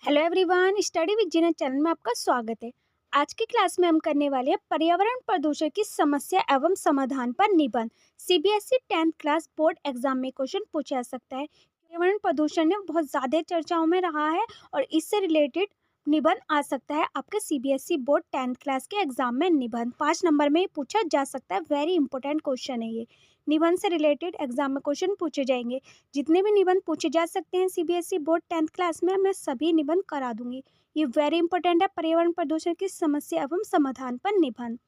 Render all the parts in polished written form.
Hello everyone, study with Jeena channel में आपका स्वागत है। आज की क्लास में हम करने वाले हैं पर्यावरण प्रदूषण की समस्या एवं समाधान पर निबंध। CBSE 10th class board exam में क्वेश्चन पूछा जा सकता है। पर्यावरण प्रदूषण ने बहुत ज़्यादा चर्चाओं में रहा है और इससे रिलेटेड निबंध आ सकता है आपके सीबीएसई बोर्ड 10th क्लास के एग्जाम में। निबंध 5 नंबर में पूछा जा सकता है। वेरी इंपॉर्टेंट क्वेश्चन है ये। निबंध से रिलेटेड एग्जाम में क्वेश्चन पूछे जाएंगे। जितने भी निबंध पूछे जा सकते हैं सीबीएसई बोर्ड 10th क्लास में, मैं सभी निबंध करा दूंगी। ये वेरी इंपॉर्टेंट है, पर्यावरण प्रदूषण की समस्या एवं समाधान पर निबंध।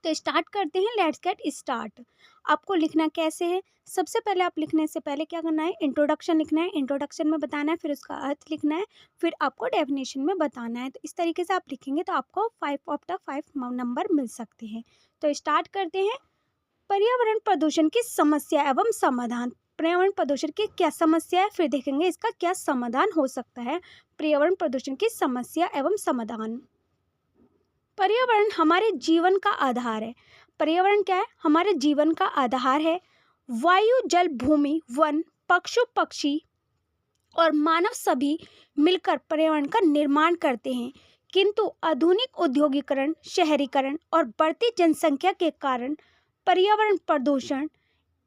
तो स्टार्ट करते हैं, लेट्स गेट स्टार्ट। आपको लिखना कैसे है? सबसे पहले आप लिखने से पहले क्या करना है, इंट्रोडक्शन लिखना है। इंट्रोडक्शन में बताना है, फिर उसका अर्थ लिखना है, फिर आपको डेफिनेशन में बताना है। तो इस तरीके से आप लिखेंगे तो आपको 5 नंबर मिल सकते हैं। तो स्टार्ट करते हैं। पर्यावरण प्रदूषण की समस्या एवं समाधान। पर्यावरण प्रदूषण की क्या समस्या है, फिर देखेंगे इसका क्या समाधान हो सकता है। पर्यावरण प्रदूषण की समस्या एवं समाधान। पर्यावरण हमारे जीवन का आधार है। पर्यावरण क्या है? हमारे जीवन का आधार है। वायु, जल, भूमि, वन, पशु पक्षी और मानव सभी मिलकर पर्यावरण का निर्माण करते हैं। किंतु आधुनिक औद्योगिकरण, शहरीकरण और बढ़ती जनसंख्या के कारण पर्यावरण प्रदूषण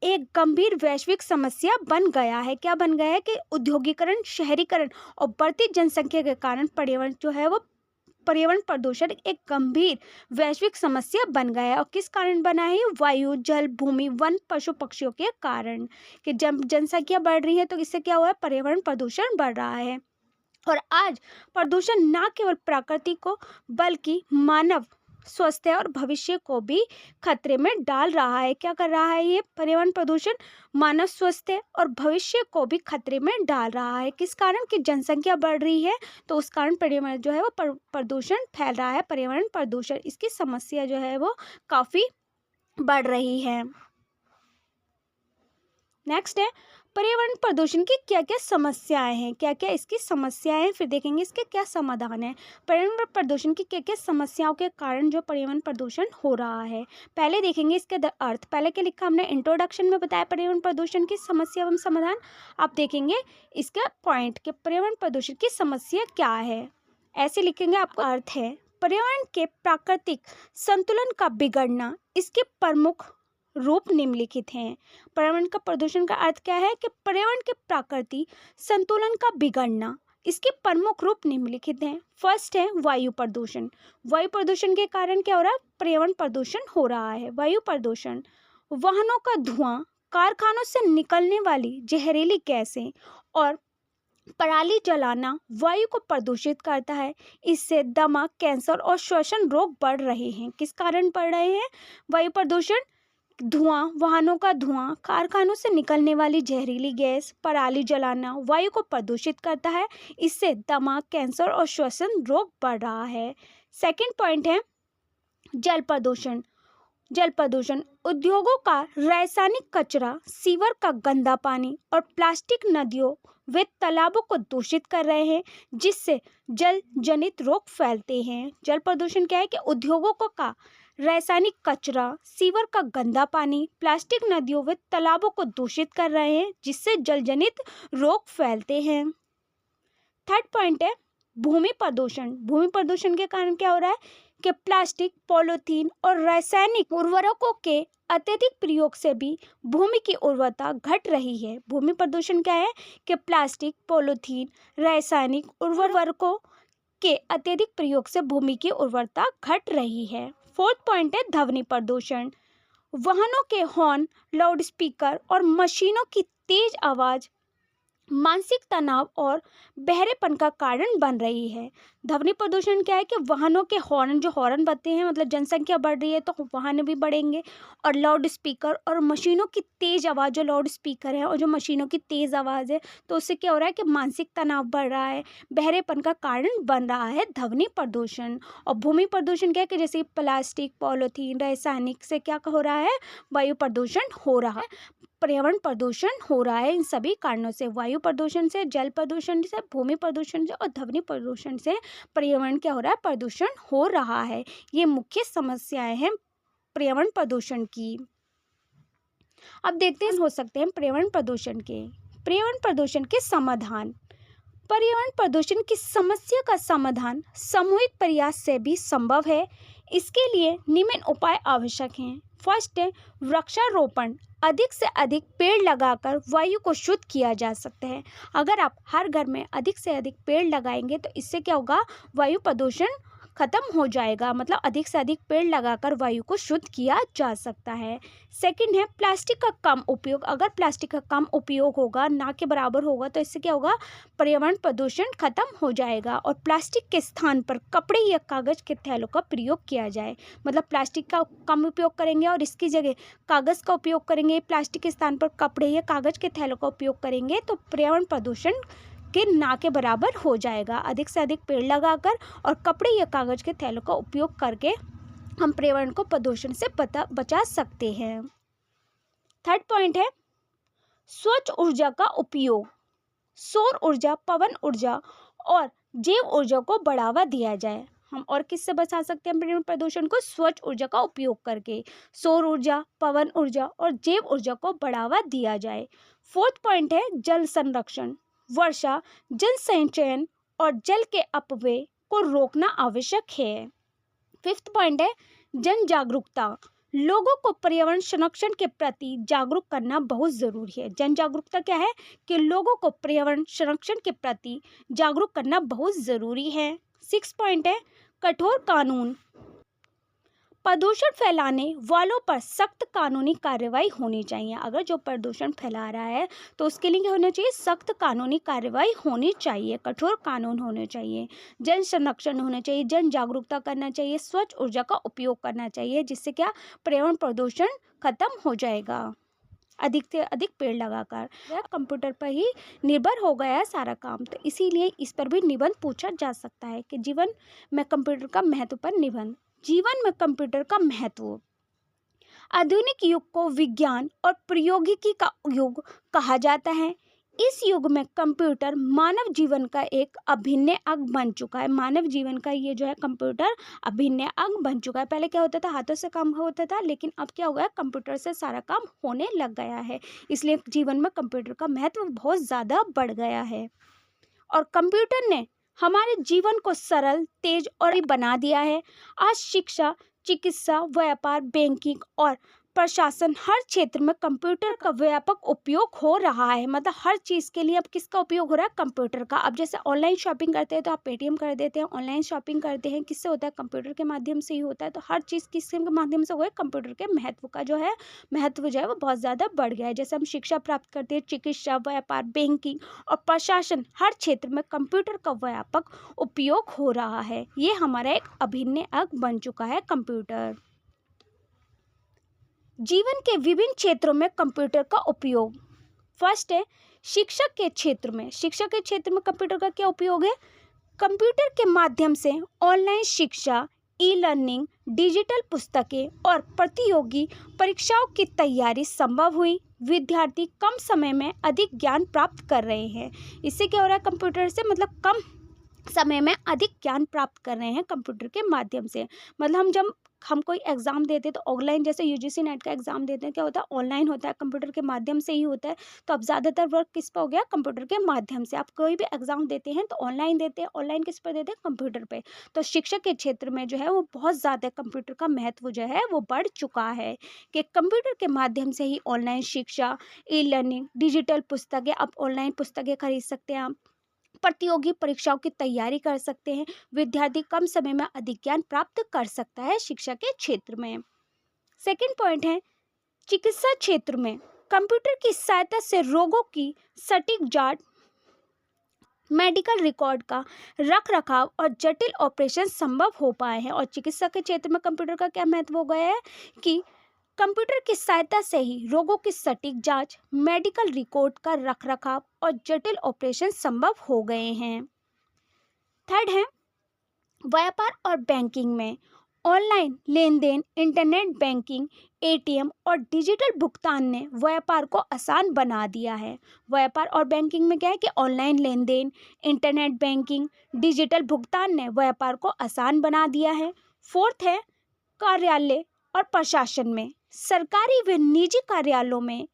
एक गंभीर वैश्विक समस्या बन गया है। क्या बन गया है कि औद्योगिकरण, शहरीकरण और बढ़ती जनसंख्या के कारण पर्यावरण जो है वो पर्यावरण प्रदूषण एक गंभीर वैश्विक समस्या बन गया है। और किस कारण बना है? वायु, जल, भूमि, वन, पशु पक्षियों के कारण। कि जब जनसंख्या बढ़ रही है तो इससे क्या हुआ है? पर्यावरण प्रदूषण बढ़ रहा है। और आज प्रदूषण न केवल प्रकृति को बल्कि मानव स्वास्थ्य और भविष्य को भी खतरे में डाल रहा है। क्या कर रहा है ये पर्यावरण प्रदूषण? मानव स्वास्थ्य और भविष्य को भी खतरे में डाल रहा है। किस कारण? कि जनसंख्या बढ़ रही है तो उस कारण पर्यावरण जो है वो प्रदूषण फैल रहा है। पर्यावरण प्रदूषण, इसकी समस्या जो है वो काफ़ी बढ़ रही है। नेक्स्ट है, पर्यावरण प्रदूषण की क्या क्या समस्याएं हैं। क्या क्या इसकी समस्याएं हैं, फिर देखेंगे इसके क्या समाधान है। पर्यावरण प्रदूषण की क्या क्या समस्याओं के कारण जो पर्यावरण प्रदूषण हो रहा है, पहले देखेंगे इसके अर्थ। पहले क्या लिखा हमने? इंट्रोडक्शन में बताया पर्यावरण प्रदूषण की समस्या एवं समाधान। आप देखेंगे इसका पॉइंट कि पर्यावरण प्रदूषण की समस्या क्या है, ऐसे लिखेंगे। आपका अर्थ है पर्यावरण के प्राकृतिक संतुलन का बिगड़ना। इसके प्रमुख रूप निम्नलिखित हैं। पर्यावरण का प्रदूषण का अर्थ क्या है? कि पर्यावरण के प्राकृतिक संतुलन का बिगड़ना। इसके प्रमुख रूप निम्नलिखित हैं। फर्स्ट है वायु प्रदूषण। वायु प्रदूषण के कारण क्या हो रहा है? पर्यावरण प्रदूषण हो रहा है। वायु प्रदूषण, वाहनों का धुआं, कारखानों से निकलने वाली जहरीली गैसें और पराली जलाना वायु को प्रदूषित करता है। इससे दमा, कैंसर और श्वसन रोग बढ़ रहे हैं। किस कारण बढ़ रहे हैं? वायु प्रदूषण, धुआं, वाहनों का धुआं, कारखानों से निकलने वाली जहरीली गैस, पराली जलाना वायु को प्रदूषित करता है। इससे दमा, कैंसर और श्वसन रोग बढ़ रहा है। सेकंड पॉइंट है जल प्रदूषण। जल प्रदूषण, उद्योगों का रासायनिक कचरा, सीवर का गंदा पानी और प्लास्टिक नदियों व तालाबों को दूषित कर रहे हैं, जिससे जल जनित रोग फैलते हैं। जल प्रदूषण क्या है? कि उद्योगों को का रासायनिक कचरा, सीवर का गंदा पानी, प्लास्टिक नदियों व तालाबों को दूषित कर रहे हैं, जिससे जल जनित रोग फैलते हैं। थर्ड पॉइंट है भूमि प्रदूषण। भूमि प्रदूषण के कारण क्या हो रहा है? कि प्लास्टिक, पॉलीथीन और रासायनिक उर्वरकों के अत्यधिक प्रयोग से भी भूमि की उर्वरता घट रही है। भूमि प्रदूषण क्या है? कि प्लास्टिक, पॉलीथीन, रासायनिक उर्वरकों के अत्यधिक प्रयोग से भूमि की उर्वरता घट रही है। फोर्थ पॉइंट है ध्वनि प्रदूषण। वाहनों के हॉर्न, लाउडस्पीकर और मशीनों की तेज आवाज मानसिक तनाव और बहरेपन का कारण बन रही है। ध्वनि प्रदूषण क्या है? कि वाहनों के हॉर्न, जो हॉर्न बजते हैं, मतलब जनसंख्या बढ़ रही है तो वाहन भी बढ़ेंगे, और लाउड स्पीकर और मशीनों की तेज आवाज़, जो लाउड स्पीकर है और जो मशीनों की तेज़ आवाज़ है, तो उससे क्या हो रहा है? कि मानसिक तनाव बढ़ रहा है, बहरेपन का कारण बन रहा है ध्वनि प्रदूषण। और भूमि प्रदूषण क्या है? कि जैसे प्लास्टिक, पॉलीथीन, रासायनिक से क्या हो रहा है? वायु प्रदूषण हो रहा है, पर्यावरण प्रदूषण हो रहा है। इन सभी कारणों से, वायु प्रदूषण से, जल प्रदूषण से, भूमि प्रदूषण से और ध्वनि प्रदूषण से पर्यावरण क्या हो रहा है? प्रदूषण हो रहा है। ये मुख्य समस्याएं हैं पर्यावरण प्रदूषण की। अब देखते हैं हो सकते हैं पर्यावरण प्रदूषण के समाधान। पर्यावरण प्रदूषण की समस्या का समाधान सामूहिक प्रयास से भी संभव है। इसके लिए निम्न उपाय आवश्यक हैं। फर्स्ट है वृक्षारोपण। अधिक से अधिक पेड़ लगाकर वायु को शुद्ध किया जा सकता है। अगर आप हर घर में अधिक से अधिक पेड़ लगाएंगे तो इससे क्या होगा, वायु प्रदूषण खत्म हो जाएगा। मतलब अधिक से अधिक पेड़ लगाकर वायु को शुद्ध किया जा सकता है। सेकंड है प्लास्टिक का कम उपयोग। अगर प्लास्टिक का कम उपयोग होगा, ना के बराबर होगा, तो इससे क्या होगा, पर्यावरण प्रदूषण खत्म हो जाएगा। और प्लास्टिक के स्थान पर कपड़े या कागज के थैलों का प्रयोग किया जाए। मतलब प्लास्टिक का कम उपयोग करेंगे और इसकी जगह कागज का उपयोग करेंगे, प्लास्टिक के स्थान पर कपड़े या कागज के थैलों का उपयोग करेंगे तो पर्यावरण प्रदूषण के ना के बराबर हो जाएगा। अधिक से अधिक पेड़ लगाकर और कपड़े या कागज के थैलों का उपयोग करके हम पर्यावरण को प्रदूषण से बचा सकते हैं। थर्ड पॉइंट है स्वच्छ ऊर्जा का उपयोग। सौर ऊर्जा, पवन ऊर्जा और जैव ऊर्जा को बढ़ावा दिया जाए। हम और किससे बचा सकते हैं पर्यावरण प्रदूषण को? स्वच्छ ऊर्जा का उपयोग करके। सौर ऊर्जा, पवन ऊर्जा और जैव ऊर्जा को बढ़ावा दिया जाए। फोर्थ पॉइंट है जल संरक्षण। वर्षा, जल संचयन और जल के अपव्यय को रोकना आवश्यक है। फिफ्थ पॉइंट है जन जागरूकता। लोगों को पर्यावरण संरक्षण के प्रति जागरूक करना बहुत जरूरी है। जन जागरूकता क्या है कि लोगों को पर्यावरण संरक्षण के प्रति जागरूक करना बहुत जरूरी है। सिक्स पॉइंट है कठोर कानून। प्रदूषण फैलाने वालों पर सख्त कानूनी कार्रवाई होनी चाहिए। अगर जो प्रदूषण फैला रहा है तो उसके लिए क्या होना चाहिए? सख्त कानूनी कार्रवाई होनी चाहिए, कठोर कानून होने चाहिए। जन संरक्षण होना चाहिए, जन जागरूकता करना चाहिए, स्वच्छ ऊर्जा का उपयोग करना चाहिए, जिससे क्या पर्यावरण प्रदूषण खत्म हो जाएगा। अधिक से अधिक पेड़ लगाकर। यह कंप्यूटर पर ही निर्भर हो गया है सारा काम, तो इसीलिए इस पर भी निबंध पूछा जा सकता है कि जीवन में कंप्यूटर का महत्व पर निबंध। जीवन में कंप्यूटर का महत्व। आधुनिक युग को विज्ञान और प्रौद्योगिकी का युग कहा जाता है। इस युग में कंप्यूटर मानव जीवन का एक अभिन्न अंग बन चुका है। मानव जीवन का ये जो है कंप्यूटर अभिन्न अंग बन चुका है। पहले क्या होता था, हाथों से काम होता था, लेकिन अब क्या हो गया, कंप्यूटर से सारा काम होने लग गया है। इसलिए जीवन में कंप्यूटर का महत्व बहुत ज़्यादा बढ़ गया है। और कंप्यूटर ने हमारे जीवन को सरल, तेज और बना दिया है। आज शिक्षा, चिकित्सा, व्यापार, बैंकिंग और प्रशासन हर क्षेत्र में कंप्यूटर का व्यापक उपयोग हो रहा है। मतलब हर चीज़ के लिए अब किसका उपयोग हो रहा है? कंप्यूटर का। अब जैसे ऑनलाइन शॉपिंग करते हैं तो आप पेटीएम कर देते हैं, ऑनलाइन शॉपिंग करते हैं, किससे होता है? कंप्यूटर के माध्यम से ही होता है। तो हर चीज़ किसके माध्यम से हुआ है? कंप्यूटर के महत्व का जो है महत्व जो है वो बहुत ज़्यादा बढ़ गया है। जैसे हम शिक्षा प्राप्त करते हैं, चिकित्सा, व्यापार, बैंकिंग और प्रशासन हर क्षेत्र में कंप्यूटर का व्यापक उपयोग हो रहा है। ये हमारा एक अभिन्न अंग बन चुका है कंप्यूटर। जीवन के विभिन्न क्षेत्रों में कंप्यूटर का उपयोग। फर्स्ट है शिक्षक के क्षेत्र में। शिक्षक के क्षेत्र में कंप्यूटर का क्या उपयोग है? कंप्यूटर के माध्यम से ऑनलाइन शिक्षा, ई लर्निंग, डिजिटल पुस्तकें और प्रतियोगी परीक्षाओं की तैयारी संभव हुई। विद्यार्थी कम समय में अधिक ज्ञान प्राप्त कर रहे हैं। इससे क्या हो रहा है? कंप्यूटर से मतलब कम समय में अधिक ज्ञान प्राप्त कर रहे हैं कंप्यूटर के माध्यम से। मतलब जब हम कोई एग्ज़ाम देते हैं तो ऑनलाइन, जैसे यूजीसी नेट का एग्ज़ाम देते हैं, क्या होता है? ऑनलाइन होता है, कंप्यूटर के माध्यम से ही होता है। तो अब ज़्यादातर वर्क किस पर हो गया? कंप्यूटर के माध्यम से। आप कोई भी एग्ज़ाम देते हैं तो ऑनलाइन देते हैं। ऑनलाइन किस पर देते हैं? कंप्यूटर पे। तो शिक्षा के क्षेत्र में जो है वो बहुत ज़्यादा कंप्यूटर का महत्व जो है वो बढ़ चुका है कि कंप्यूटर के माध्यम से ही ऑनलाइन शिक्षा, ई लर्निंग, डिजिटल पुस्तकें, आप ऑनलाइन पुस्तकें खरीद सकते हैं, आप प्रतियोगी परीक्षाओं की तैयारी कर सकते हैं। विद्यार्थी कम समय में अधिक ज्ञान प्राप्त कर सकता है शिक्षा के क्षेत्र में। सेकंड पॉइंट है चिकित्सा क्षेत्र में कंप्यूटर की सहायता से रोगों की सटीक जांच, मेडिकल रिकॉर्ड का रख रखाव और जटिल ऑपरेशन संभव हो पाए हैं। और चिकित्सा के क्षेत्र में कंप्यूटर का क्या महत्व हो गया है कि कंप्यूटर की सहायता से ही रोगों की सटीक जांच, मेडिकल रिकॉर्ड का रखरखाव और जटिल ऑपरेशन संभव हो गए हैं। थर्ड है व्यापार और बैंकिंग में ऑनलाइन लेन देन, इंटरनेट बैंकिंग, एटीएम और डिजिटल भुगतान ने व्यापार को आसान बना दिया है। व्यापार और बैंकिंग में क्या है कि ऑनलाइन लेन देन, इंटरनेट बैंकिंग, डिजिटल भुगतान ने व्यापार को आसान बना दिया है। फोर्थ है कार्यालय और प्रशासन में सरकारी व निजी कार्यालयों में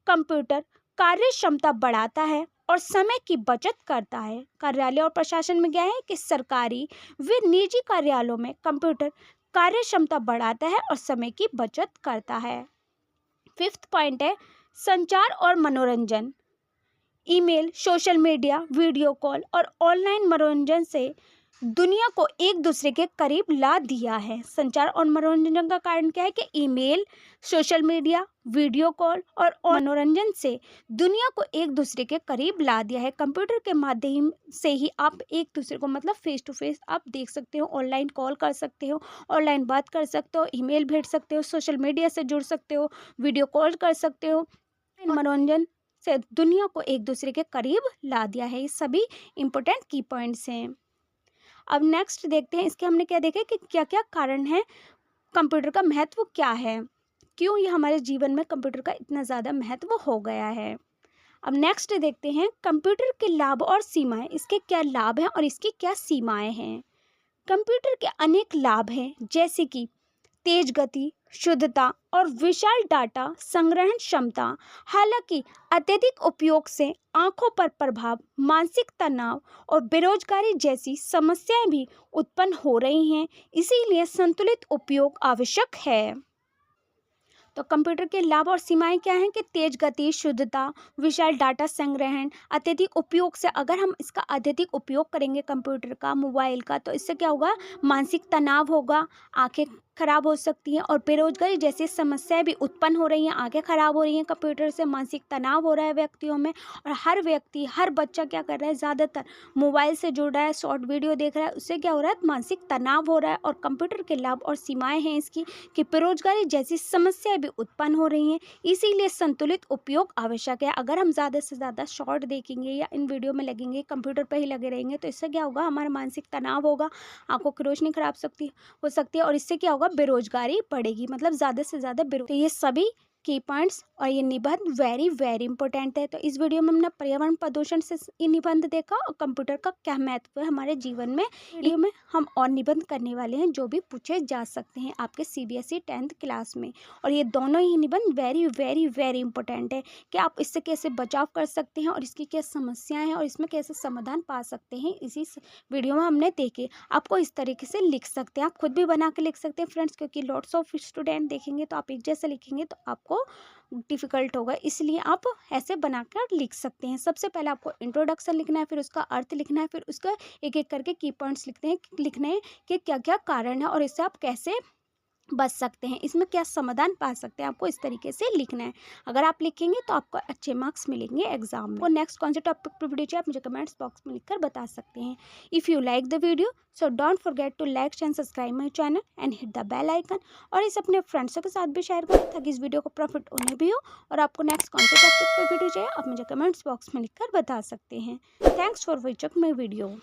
कंप्यूटर कार्य क्षमता बढ़ाता है और समय की बचत करता है। कार्यालय और प्रशासन में क्या है कि सरकारी व निजी कार्यालयों में कंप्यूटर कार्य क्षमता बढ़ाता है और समय की बचत करता है। 5th पॉइंट है संचार और मनोरंजन। Email, social media, video call और ऑनलाइन मनोरंजन से दुनिया को एक दूसरे के करीब ला दिया है। संचार और मनोरंजन का कारण क्या है कि email, social media, video call और मनोरंजन से दुनिया को एक दूसरे के करीब ला दिया है। कंप्यूटर के माध्यम से ही आप एक दूसरे को मतलब फेस टू फेस आप देख सकते हो, ऑनलाइन कॉल कर सकते हो, ऑनलाइन बात कर सकते हो, ईमेल भेज सकते हो, सोशल मीडिया से जुड़ सकते हो, वीडियो कॉल कर सकते हो। मनोरंजन से दुनिया को एक दूसरे के करीब ला दिया है। ये सभी इंपॉर्टेंट की पॉइंट्स हैं। अब नेक्स्ट देखते हैं इसके हमने क्या देखे कि क्या क्या कारण है, कंप्यूटर का महत्व क्या है, क्यों ये हमारे जीवन में कंप्यूटर का इतना ज़्यादा महत्व हो गया है। अब नेक्स्ट देखते हैं कंप्यूटर के लाभ और सीमाएं। इसके क्या लाभ हैं और इसकी क्या सीमाएं हैं। कंप्यूटर के अनेक लाभ हैं जैसे कि तेज गति, शुद्धता और विशाल डाटा संग्रहण क्षमता। हालांकि अत्यधिक उपयोग से आंखों पर प्रभाव, मानसिक तनाव और बेरोजगारी जैसी समस्याएं भी उत्पन्न हो रही हैं। इसीलिए संतुलित उपयोग आवश्यक है। तो कंप्यूटर के लाभ और सीमाएं क्या हैं कि तेज गति, शुद्धता, विशाल डाटा संग्रहण। अत्यधिक उपयोग से अगर हम इसका अत्यधिक उपयोग करेंगे कंप्यूटर का, मोबाइल का, तो इससे क्या होगा, मानसिक तनाव होगा, आंखें खराब हो सकती हैं और बेरोजगारी जैसी समस्याएं भी उत्पन्न हो रही हैं। आंखें खराब हो रही हैं कंप्यूटर से, मानसिक तनाव हो रहा है व्यक्तियों में। और हर व्यक्ति, हर बच्चा क्या कर रहा है, ज़्यादातर मोबाइल से जुड़ रहा है, शॉर्ट वीडियो देख रहा है, उससे क्या हो रहा है, मानसिक तनाव हो रहा है। और कंप्यूटर के लाभ और सीमाएं हैं इसकी कि बेरोजगारी जैसी समस्याएं भी उत्पन्न हो रही हैं। इसीलिए संतुलित उपयोग आवश्यक है। अगर हम ज़्यादा से ज़्यादा शॉर्ट देखेंगे या इन वीडियो में लगेंगे, कंप्यूटर पर ही लगे रहेंगे, तो इससे क्या होगा, हमारा मानसिक तनाव होगा, आंखों की रोशनी खराब हो सकती है और इससे क्या होगा, बेरोजगारी बढ़ेगी, मतलब ज़्यादा से ज़्यादा तो ये सभी की पॉइंट्स और ये निबंध वेरी वेरी इंपॉर्टेंट है। तो इस वीडियो में हमने पर्यावरण प्रदूषण से ये निबंध देखा और कंप्यूटर का क्या महत्व है हमारे जीवन में। वीडियो में हम और निबंध करने वाले हैं जो भी पूछे जा सकते हैं आपके CBSE 10th क्लास में। और ये दोनों ही निबंध वेरी वेरी वेरी इंपॉर्टेंट है कि आप इससे कैसे बचाव कर सकते हैं और इसकी क्या समस्याएं हैं और इसमें कैसे समाधान पा सकते हैं। इसी वीडियो में हमने देखे। आपको इस तरीके से लिख सकते हैं, आप खुद भी बना के लिख सकते हैं फ्रेंड्स, क्योंकि लॉट्स ऑफ स्टूडेंट देखेंगे तो आप एक जैसे लिखेंगे तो आपको डिफ़िकल्ट होगा, इसलिए आप ऐसे बनाकर लिख सकते हैं। सबसे पहले आपको इंट्रोडक्शन लिखना है, फिर उसका अर्थ लिखना है, फिर उसका एक एक करके की पॉइंट्स लिखने हैं कि क्या क्या कारण है और इससे आप कैसे बच सकते हैं, इसमें क्या समाधान पा सकते हैं। आपको इस तरीके से लिखना है। अगर आप लिखेंगे तो आपको अच्छे मार्क्स मिलेंगे एग्जाम में। और नेक्स्ट कौन से टॉपिक पर वीडियो चाहिए आप मुझे कमेंट्स बॉक्स में लिखकर बता सकते हैं। If you like the video so don't forget to like and subscribe my channel and hit the bell icon. और इस अपने फ्रेंड्सों के साथ भी शेयर करें ताकि इस वीडियो को प्रॉफिट उन्हें भी हो। और आपको नेक्स्ट कौन से टॉपिक पर वीडियो चाहिए आप मुझे कमेंट्स बॉक्स में लिखकर बता सकते हैं। Thanks for watching my video.